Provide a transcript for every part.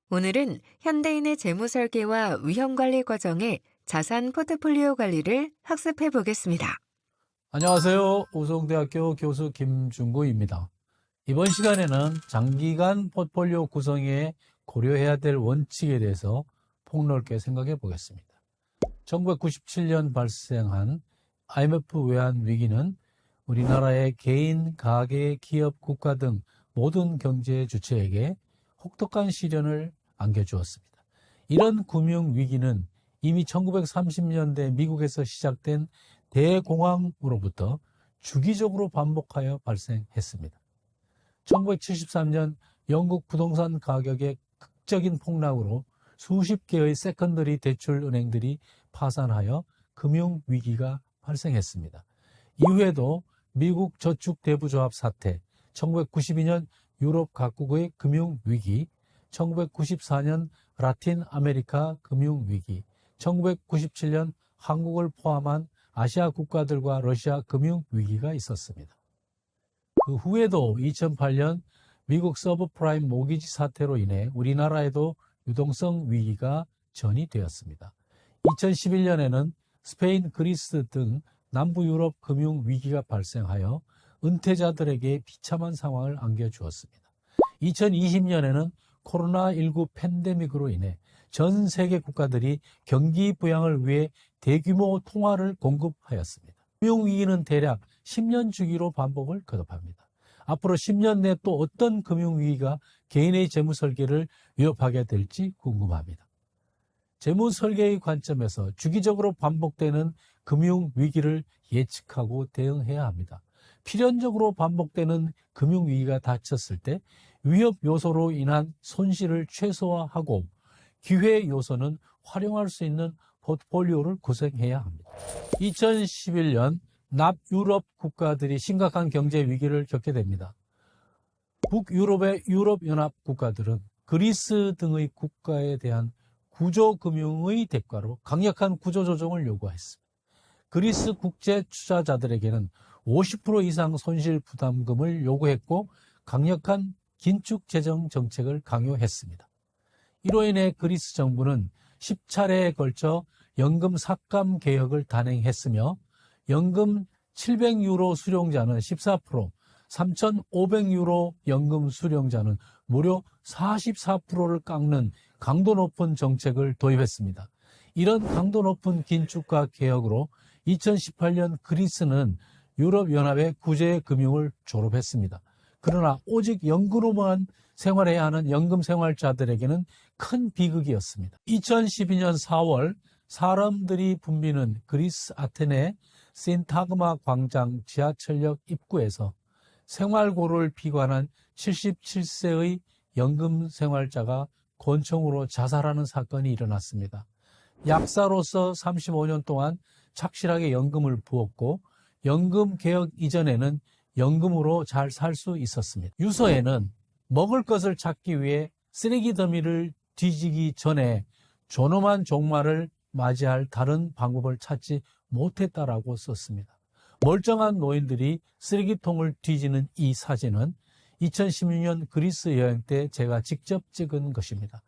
오늘은 현대인의 재무 설계와 위험 관리 과정의 자산 포트폴리오 관리를 학습해 보겠습니다. 안녕하세요. 우송대학교 교수 김중구입니다. 이번 시간에는 장기간 포트폴리오 구성에 고려해야 될 원칙에 대해서 폭넓게 생각해 보겠습니다. 1997년 발생한 IMF 외환 위기는 우리나라의 개인, 가계, 기업, 국가 등 모든 경제 주체에게 혹독한 시련을 안겨주었습니다. 이런 금융위기는 이미 1930년대 미국에서 시작된 대공황으로부터 주기적으로 반복하여 발생했습니다. 1973년 영국 부동산 가격의 극적인 폭락으로 수십 개의 세컨더리 대출 은행들이 파산하여 금융위기가 발생했습니다. 이후에도 미국 저축대부조합 사태, 1992년 유럽 각국의 금융위기, 1994년 라틴 아메리카 금융위기, 1997년 한국을 포함한 아시아 국가들과 러시아 금융위기가 있었습니다. 그 후에도 2008년 미국 서브프라임 모기지 사태로 인해 우리나라에도 유동성 위기가 전이되었습니다. 2011년에는 스페인, 그리스 등 남부 유럽 금융 위기가 발생하여 은퇴자들에게 비참한 상황을 안겨주었습니다. 2020년에는 코로나19 팬데믹으로 인해 전 세계 국가들이 경기 부양을 위해 대규모 통화를 공급하였습니다. 금융위기는 대략 10년 주기로 반복을 거듭합니다. 앞으로 10년 내 또 어떤 금융위기가 개인의 재무 설계를 위협하게 될지 궁금합니다. 재무 설계의 관점에서 주기적으로 반복되는 금융위기를 예측하고 대응해야 합니다. 필연적으로 반복되는 금융위기가 닥쳤을 때 위협 요소로 인한 손실을 최소화하고 기회 요소는 활용할 수 있는 포트폴리오를 구성해야 합니다. 2011년 남유럽 국가들이 심각한 경제 위기를 겪게 됩니다. 북유럽의 유럽연합 국가들은 그리스 등의 국가에 대한 구조금융의 대가로 강력한 구조조정을 요구했습니다. 그리스 국제 투자자들에게는 50% 이상 손실 부담금을 요구했고 강력한 긴축 재정 정책을 강요했습니다. 이로 인해 그리스 정부는 10차례에 걸쳐 연금 삭감 개혁을 단행했으며 연금 700유로 수령자는 14%, 3,500유로 연금 수령자는 무려 44%를 깎는 강도 높은 정책을 도입했습니다. 이런 강도 높은 긴축과 개혁으로 2018년 그리스는 유럽연합의 구제금융을 졸업했습니다. 그러나 오직 연금으로만 생활해야 하는 연금생활자들에게는 큰 비극이었습니다. 2012년 4월 사람들이 붐비는 그리스 아테네 신타그마 광장 지하철역 입구에서 생활고를 피관한 77세의 연금생활자가 권총으로 자살하는 사건이 일어났습니다. 약사로서 35년 동안 착실하게 연금을 부었고 연금 개혁 이전에는 연금으로 잘 살 수 있었습니다. 유서에는 먹을 것을 찾기 위해 쓰레기 더미를 뒤지기 전에 존엄한 종말을 맞이할 다른 방법을 찾지 못했다라고 썼습니다. 멀쩡한 노인들이 쓰레기통을 뒤지는 이 사진은 2016년 그리스 여행 때 제가 직접 찍은 것입니다.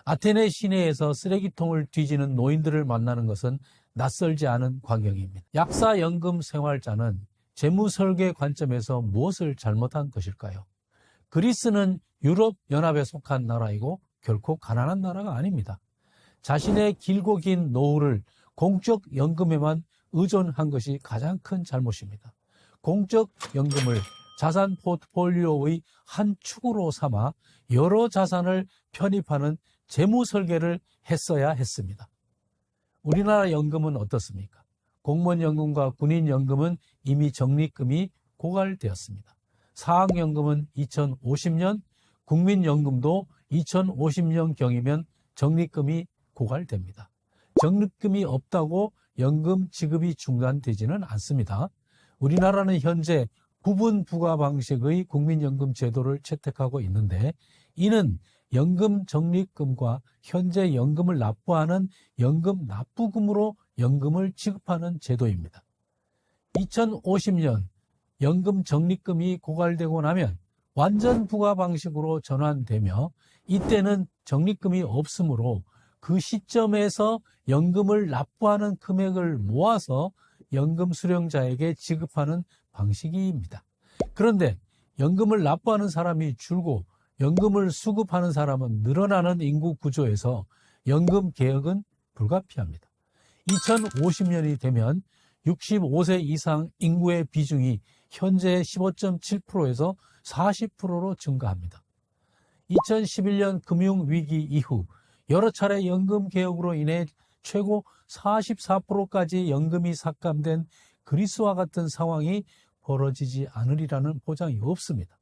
아테네 시내에서 쓰레기통을 뒤지는 노인들을 만나는 것은 낯설지 않은 광경입니다. 약사연금 생활자는 재무 설계 관점에서 무엇을 잘못한 것일까요? 그리스는 유럽연합에 속한 나라이고 결코 가난한 나라가 아닙니다. 자신의 길고 긴 노후를 공적 연금에만 의존한 것이 가장 큰 잘못입니다. 공적 연금을 자산 포트폴리오의 한 축으로 삼아 여러 자산을 편입하는 재무 설계를 했어야 했습니다. 우리나라 연금은 어떻습니까? 공무원연금과 군인연금은 이미 적립금이 고갈되었습니다. 사학연금은 2050년, 국민연금도 2050년경이면 적립금이 고갈됩니다. 적립금이 없다고 연금 지급이 중단되지는 않습니다. 우리나라는 현재 구분 부과 방식의 국민연금 제도를 채택하고 있는데 이는 연금 적립금과 현재 연금을 납부하는 연금 납부금으로 연금을 지급하는 제도입니다. 2050년 연금 적립금이 고갈되고 나면 완전 부과 방식으로 전환되며 이때는 적립금이 없으므로 그 시점에서 연금을 납부하는 금액을 모아서 연금 수령자에게 지급하는 방식입니다. 그런데 연금을 납부하는 사람이 줄고 연금을 수급하는 사람은 늘어나는 인구 구조에서 연금 개혁은 불가피합니다. 2050년이 되면 65세 이상 인구의 비중이 현재의 15.7%에서 40%로 증가합니다. 2011년 금융위기 이후 여러 차례 연금 개혁으로 인해 최고 44%까지 연금이 삭감된 그리스와 같은 상황이 벌어지지 않으리라는 보장이 없습니다.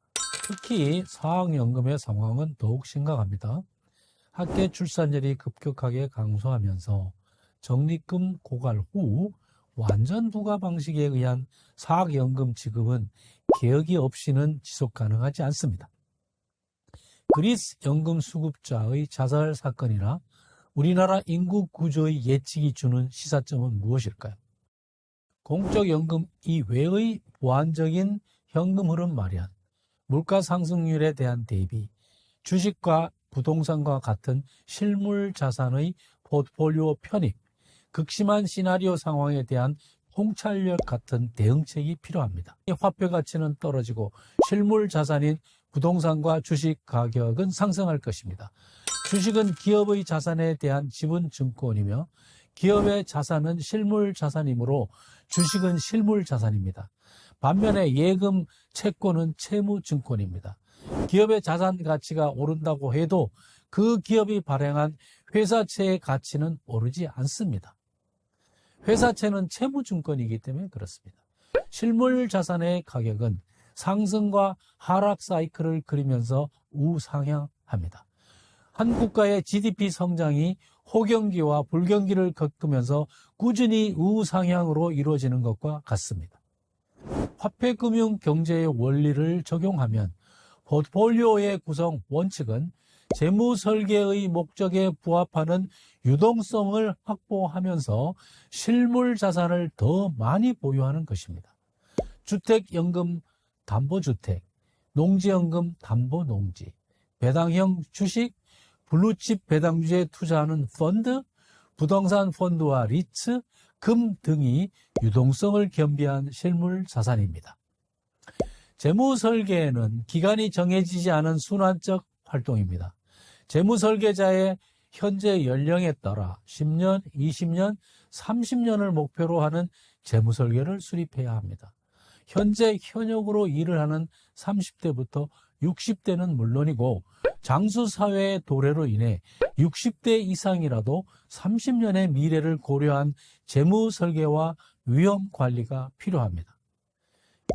특히 사학연금의 상황은 더욱 심각합니다. 학계 출산율이 급격하게 감소하면서 적립금 고갈 후 완전 부과 방식에 의한 사학연금 지급은 개혁이 없이는 지속 가능하지 않습니다. 그리스 연금 수급자의 자살 사건이나 우리나라 인구 구조의 예측이 주는 시사점은 무엇일까요? 공적 연금 이외의 보완적인 현금 흐름 마련, 물가 상승률에 대한 대비, 주식과 부동산과 같은 실물 자산의 포트폴리오 편입, 극심한 시나리오 상황에 대한 통찰력 같은 대응책이 필요합니다. 화폐 가치는 떨어지고 실물 자산인 부동산과 주식 가격은 상승할 것입니다. 주식은 기업의 자산에 대한 지분 증권이며 기업의 자산은 실물 자산이므로 주식은 실물 자산입니다. 반면에 예금, 채권은 채무 증권입니다. 기업의 자산 가치가 오른다고 해도 그 기업이 발행한 회사채의 가치는 오르지 않습니다. 회사채는 채무증권이기 때문에 그렇습니다. 실물 자산의 가격은 상승과 하락 사이클을 그리면서 우상향합니다. 한 국가의 GDP 성장이 호경기와 불경기를 겪으면서 꾸준히 우상향으로 이루어지는 것과 같습니다. 화폐금융 경제의 원리를 적용하면 포트폴리오의 구성 원칙은 재무 설계의 목적에 부합하는 유동성을 확보하면서 실물 자산을 더 많이 보유하는 것입니다. 주택연금 담보주택, 농지연금 담보농지, 배당형 주식, 블루칩 배당주에 투자하는 펀드, 부동산 펀드와 리츠, 금 등이 유동성을 겸비한 실물 자산입니다. 재무 설계는 기간이 정해지지 않은 순환적 활동입니다. 재무 설계자의 현재 연령에 따라 10년, 20년, 30년을 목표로 하는 재무 설계를 수립해야 합니다. 현재 현역으로 일을 하는 30대부터 60대는 물론이고 장수사회의 도래로 인해 60대 이상이라도 30년의 미래를 고려한 재무 설계와 위험 관리가 필요합니다.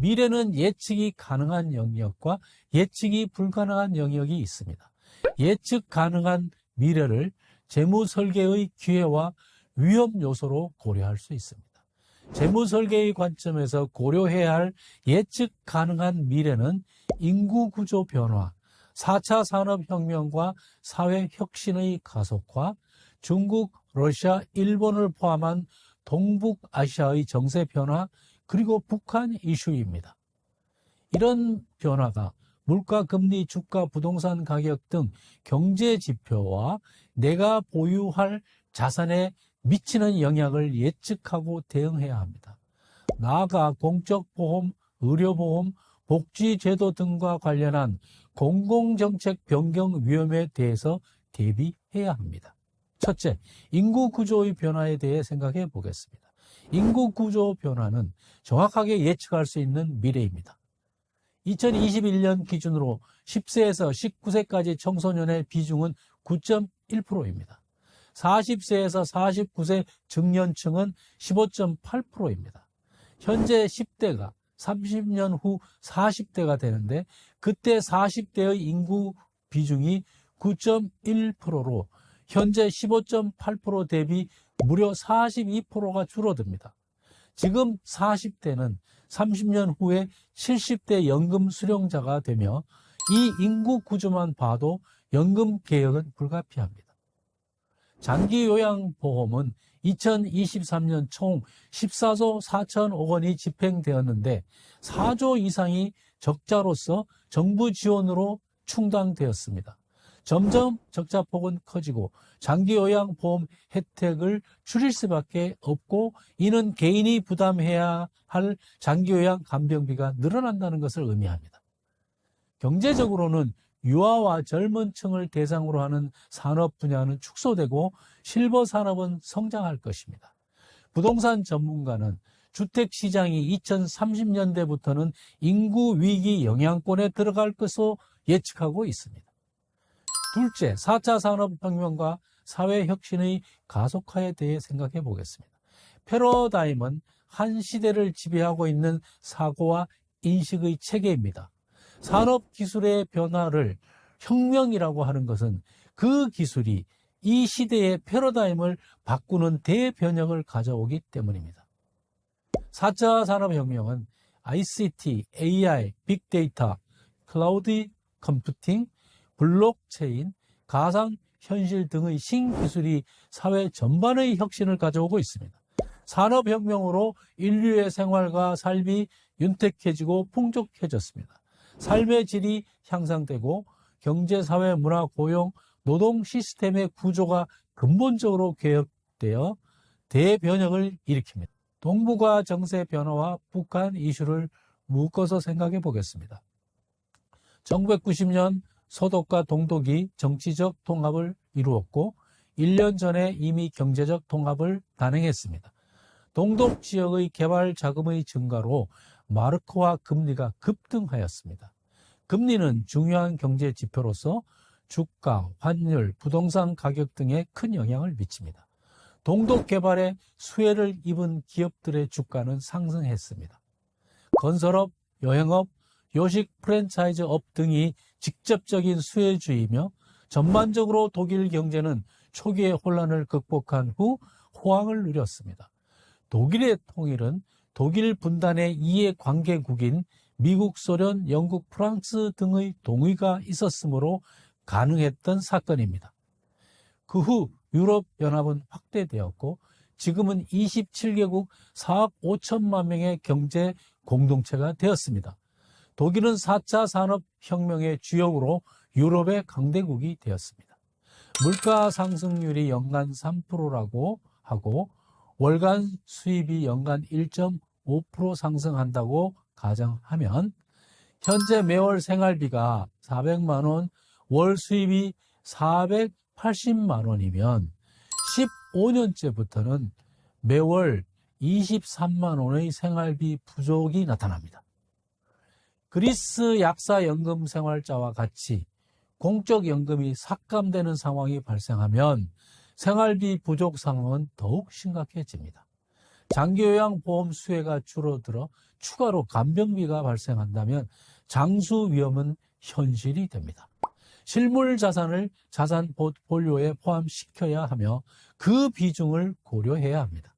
미래는 예측이 가능한 영역과 예측이 불가능한 영역이 있습니다. 예측 가능한 미래를 재무 설계의 기회와 위험 요소로 고려할 수 있습니다. 재무 설계의 관점에서 고려해야 할 예측 가능한 미래는 인구 구조 변화, 4차 산업혁명과 사회혁신의 가속화, 중국, 러시아, 일본을 포함한 동북아시아의 정세 변화, 그리고 북한 이슈입니다. 이런 변화가 물가, 금리, 주가, 부동산 가격 등 경제 지표와 내가 보유할 자산에 미치는 영향을 예측하고 대응해야 합니다. 나아가 공적보험, 의료보험, 복지제도 등과 관련한 공공정책 변경 위험에 대해서 대비해야 합니다. 첫째, 인구 구조의 변화에 대해 생각해 보겠습니다. 인구 구조 변화는 정확하게 예측할 수 있는 미래입니다. 2021년 기준으로 10세에서 19세까지 청소년의 비중은 9.1%입니다. 40세에서 49세 증년층은 15.8%입니다. 현재 10대가 30년 후 40대가 되는데 그때 40대의 인구 비중이 9.1%로 현재 15.8% 대비 무려 42%가 줄어듭니다. 지금 40대는 30년 후에 70대 연금 수령자가 되며 이 인구 구조만 봐도 연금 개혁은 불가피합니다. 장기요양보험은 2023년 총 14조 4천억 원이 집행되었는데 4조 이상이 적자로서 정부 지원으로 충당되었습니다. 점점 적자폭은 커지고 장기요양보험 혜택을 줄일 수밖에 없고 이는 개인이 부담해야 할 장기요양 간병비가 늘어난다는 것을 의미합니다. 경제적으로는 유아와 젊은 층을 대상으로 하는 산업 분야는 축소되고 실버 산업은 성장할 것입니다. 부동산 전문가는 주택 시장이 2030년대부터는 인구 위기 영향권에 들어갈 것으로 예측하고 있습니다. 둘째, 4차 산업혁명과 사회혁신의 가속화에 대해 생각해 보겠습니다. 패러다임은 한 시대를 지배하고 있는 사고와 인식의 체계입니다. 산업기술의 변화를 혁명이라고 하는 것은 그 기술이 이 시대의 패러다임을 바꾸는 대변혁을 가져오기 때문입니다. 4차 산업혁명은 ICT, AI, 빅데이터, 클라우드 컴퓨팅, 블록체인, 가상현실 등의 신기술이 사회 전반의 혁신을 가져오고 있습니다. 산업혁명으로 인류의 생활과 삶이 윤택해지고 풍족해졌습니다. 삶의 질이 향상되고 경제, 사회, 문화, 고용, 노동 시스템의 구조가 근본적으로 개혁되어 대변혁을 일으킵니다. 동북아 정세 변화와 북한 이슈를 묶어서 생각해 보겠습니다. 1990년 서독과 동독이 정치적 통합을 이루었고 1년 전에 이미 경제적 통합을 단행했습니다. 동독 지역의 개발 자금의 증가로 마르크화 금리가 급등하였습니다. 금리는 중요한 경제 지표로서 주가, 환율, 부동산 가격 등에 큰 영향을 미칩니다. 동독 개발에 수혜를 입은 기업들의 주가는 상승했습니다. 건설업, 여행업, 요식 프랜차이즈업 등이 직접적인 수혜주이며 전반적으로 독일 경제는 초기의 혼란을 극복한 후 호황을 누렸습니다. 독일의 통일은 독일 분단의 이해 관계국인 미국, 소련, 영국, 프랑스 등의 동의가 있었으므로 가능했던 사건입니다. 그 후 유럽연합은 확대되었고 지금은 27개국 4억 5천만 명의 경제 공동체가 되었습니다. 독일은 4차 산업혁명의 주역으로 유럽의 강대국이 되었습니다. 물가 상승률이 연간 3%라고 하고 월간 수입이 연간 1.5% 상승한다고 가정하면 현재 매월 생활비가 400만 원, 월 수입이 480만 원이면 15년째부터는 매월 23만 원의 생활비 부족이 나타납니다. 그리스 약사연금 생활자와 같이 공적연금이 삭감되는 상황이 발생하면 생활비 부족 상황은 더욱 심각해집니다. 장기요양보험 수혜가 줄어들어 추가로 간병비가 발생한다면 장수 위험은 현실이 됩니다. 실물 자산을 자산 포트폴리오에 포함시켜야 하며 그 비중을 고려해야 합니다.